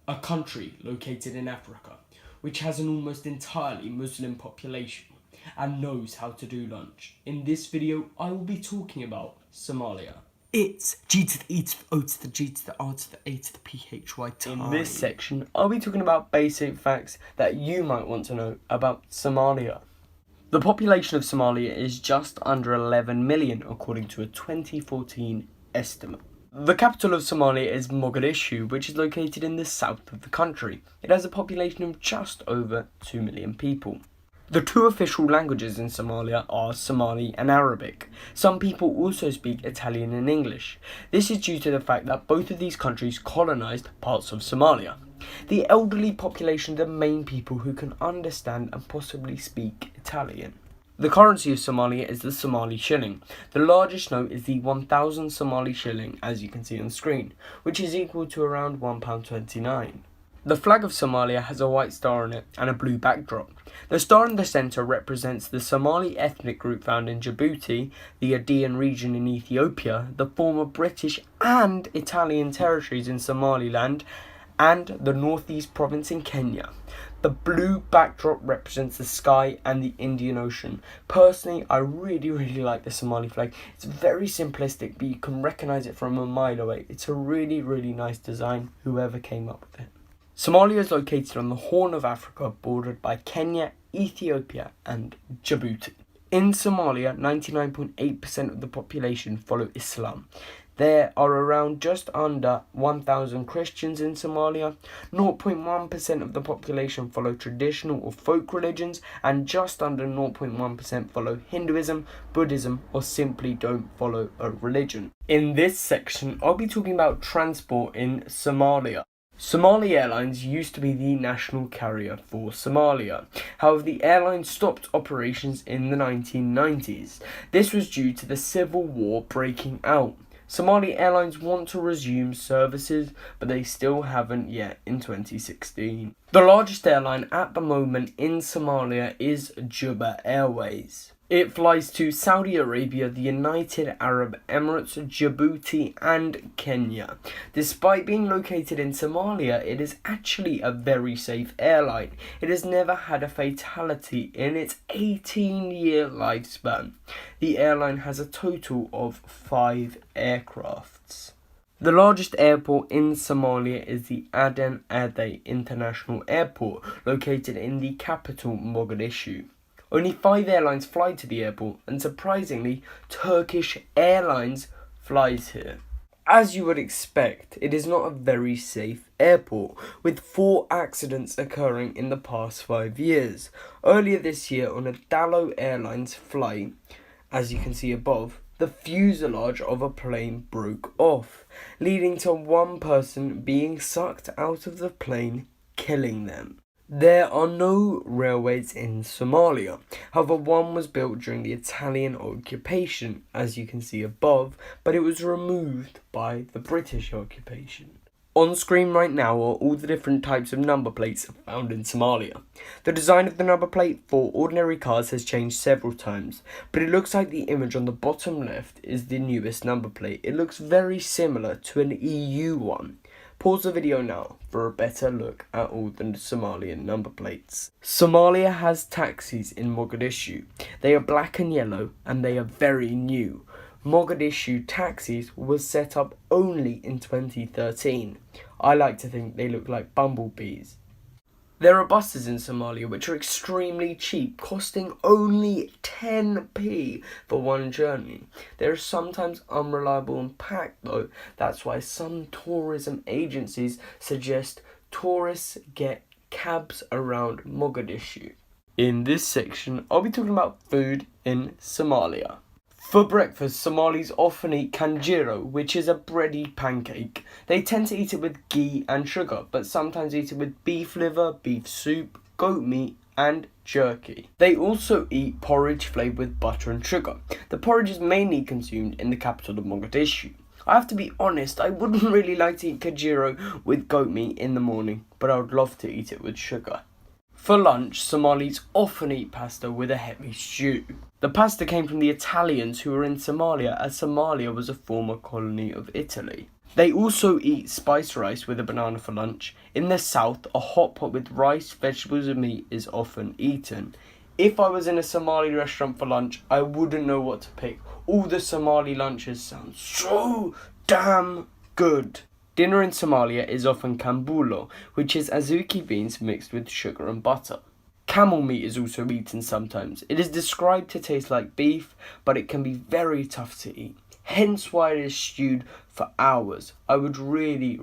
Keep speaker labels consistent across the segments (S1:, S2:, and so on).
S1: a country located in Africa, which has an almost entirely Muslim population and knows how to do lunch. In this video, I will be talking about Somalia. It's G to the E to the O to the G to the R to the A to the PHY time. In this section, I'll be talking about basic facts that you might want to know about Somalia. The population of Somalia is just under 11 million according to a 2014 estimate. The capital of Somalia is Mogadishu, which is located in the south of the country. It has a population of just over 2 million people. The two official languages in Somalia are Somali and Arabic. Some people also speak Italian and English. This is due to the fact that both of these countries colonized parts of Somalia. The elderly population are the main people who can understand and possibly speak Italian. The currency of Somalia is the Somali shilling. The largest note is the 1,000 Somali shilling, as you can see on screen, which is equal to around £1.29. The flag of Somalia has a white star on it and a blue backdrop. The star in the centre represents the Somali ethnic group found in Djibouti, the Aegean region in Ethiopia, the former British and Italian territories in Somaliland, and the northeast province in Kenya. The blue backdrop represents the sky and the Indian Ocean. Personally, I really like the Somali flag. It's very simplistic, but you can recognise it from a mile away. It's a really nice design, whoever came up with it. Somalia is located on the Horn of Africa, bordered by Kenya, Ethiopia and Djibouti. In Somalia, 99.8% of the population follow Islam. There are around just under 1,000 Christians in Somalia, 0.1% of the population follow traditional or folk religions, and just under 0.1% follow Hinduism, Buddhism, or simply don't follow a religion. In this section, I'll be talking about transport in Somalia. Somali Airlines used to be the national carrier for Somalia. However, the airline stopped operations in the 1990s. This was due to the civil war breaking out. Somali Airlines want to resume services, but they still haven't yet in 2016. The largest airline at the moment in Somalia is Juba Airways. It flies to Saudi Arabia, the United Arab Emirates, Djibouti and Kenya. Despite being located in Somalia, it is actually a very safe airline. It has never had a fatality in its 18-year lifespan. The airline has a total of 5 aircrafts. The largest airport in Somalia is the Aden Ade International Airport, located in the capital Mogadishu. Only 5 airlines fly to the airport, and surprisingly, Turkish Airlines flies here. As you would expect, it is not a very safe airport, with 4 accidents occurring in the past 5 years. Earlier this year, on a Dallo Airlines flight, as you can see above, the fuselage of a plane broke off, leading to one person being sucked out of the plane, killing them. There are no railways in Somalia. However, one was built during the Italian occupation, as you can see above, but it was removed by the British occupation. On screen right now are all the different types of number plates found in Somalia. The design of the number plate for ordinary cars has changed several times, but it looks like the image on the bottom left is the newest number plate. It looks very similar to an EU one. Pause the video now for a better look at all the Somalian number plates. Somalia has taxis in Mogadishu. They are black and yellow and they are very new. Mogadishu taxis was set up only in 2013. I like to think they look like bumblebees. There are buses in Somalia which are extremely cheap, costing only 10p for one journey. They are sometimes unreliable and packed though. That's why some tourism agencies suggest tourists get cabs around Mogadishu. In this section, I'll be talking about food in Somalia. For breakfast, Somalis often eat kanjiro, which is a bready pancake. They tend to eat it with ghee and sugar, but sometimes eat it with beef liver, beef soup, goat meat, and jerky. They also eat porridge flavoured with butter and sugar. The porridge is mainly consumed in the capital of Mogadishu. I have to be honest, I wouldn't really like to eat kanjiro with goat meat in the morning, but I would love to eat it with sugar. For lunch, Somalis often eat pasta with a heavy stew. The pasta came from the Italians who were in Somalia, as Somalia was a former colony of Italy. They also eat spiced rice with a banana for lunch. In the south, a hot pot with rice, vegetables and meat is often eaten. If I was in a Somali restaurant for lunch, I wouldn't know what to pick. All the Somali lunches sound so damn good. Dinner in Somalia is often kambulo, which is azuki beans mixed with sugar and butter. Camel meat is also eaten sometimes. It is described to taste like beef, but it can be very tough to eat. Hence why it is stewed for hours. I would really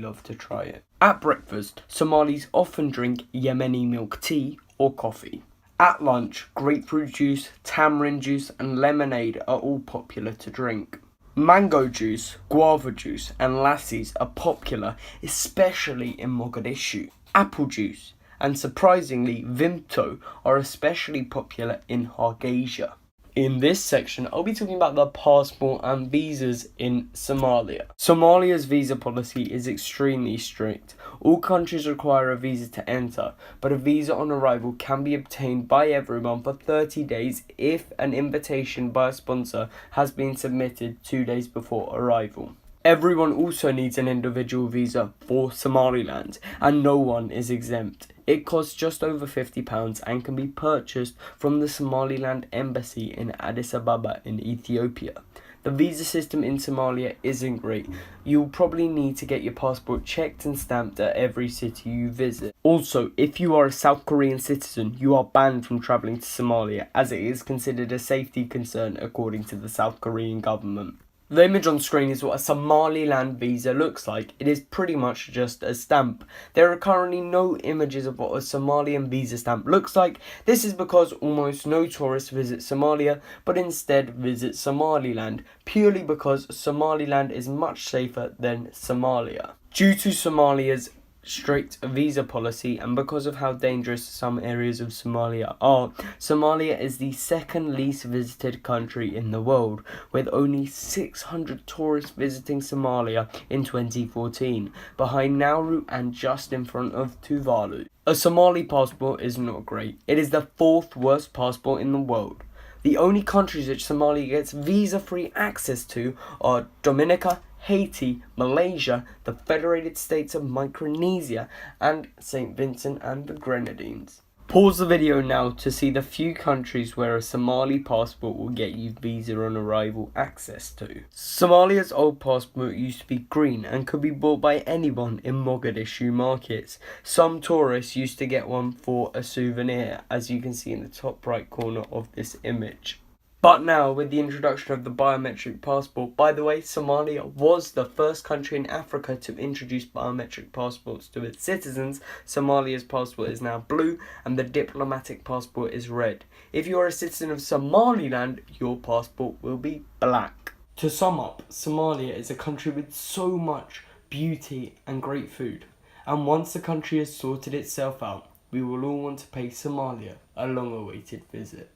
S1: love to try it. At breakfast, Somalis often drink Yemeni milk tea or coffee. At lunch, grapefruit juice, tamarind juice and lemonade are all popular to drink. Mango juice, guava juice and lassis are popular, especially in Mogadishu. Apple juice and surprisingly Vimto are especially popular in Hargeisa. In this section, I'll be talking about the passport and visas in Somalia. Somalia's visa policy is extremely strict. All countries require a visa to enter, but a visa on arrival can be obtained by everyone for 30 days if an invitation by a sponsor has been submitted 2 days before arrival. Everyone also needs an individual visa for Somaliland, and no one is exempt. It costs just over £50 and can be purchased from the Somaliland Embassy in Addis Ababa in Ethiopia. The visa system in Somalia isn't great. You'll probably need to get your passport checked and stamped at every city you visit. Also, if you are a South Korean citizen, you are banned from travelling to Somalia as it is considered a safety concern according to the South Korean government. The image on screen is what a Somaliland visa looks like. It is pretty much just a stamp. There are currently no images of what a Somalian visa stamp looks like. This is because almost no tourists visit Somalia, but instead visit Somaliland, purely because Somaliland is much safer than Somalia. Due to Somalia's strict visa policy and because of how dangerous some areas of Somalia are, Somalia is the second least visited country in the world, with only 600 tourists visiting Somalia in 2014, behind Nauru and just in front of Tuvalu. A Somali passport is not great. It is the 4th worst passport in the world. The only countries which Somalia gets visa-free access to are Dominica, Haiti, Malaysia, the Federated States of Micronesia, and St. Vincent and the Grenadines. Pause the video now to see the few countries where a Somali passport will get you visa on arrival access to. Somalia's old passport used to be green and could be bought by anyone in Mogadishu markets. Some tourists used to get one for a souvenir, as you can see in the top right corner of this image. But now, with the introduction of the biometric passport, by the way, Somalia was the first country in Africa to introduce biometric passports to its citizens. Somalia's passport is now blue and the diplomatic passport is red. If you are a citizen of Somaliland, your passport will be black. To sum up, Somalia is a country with so much beauty and great food. And once the country has sorted itself out, we will all want to pay Somalia a long-awaited visit.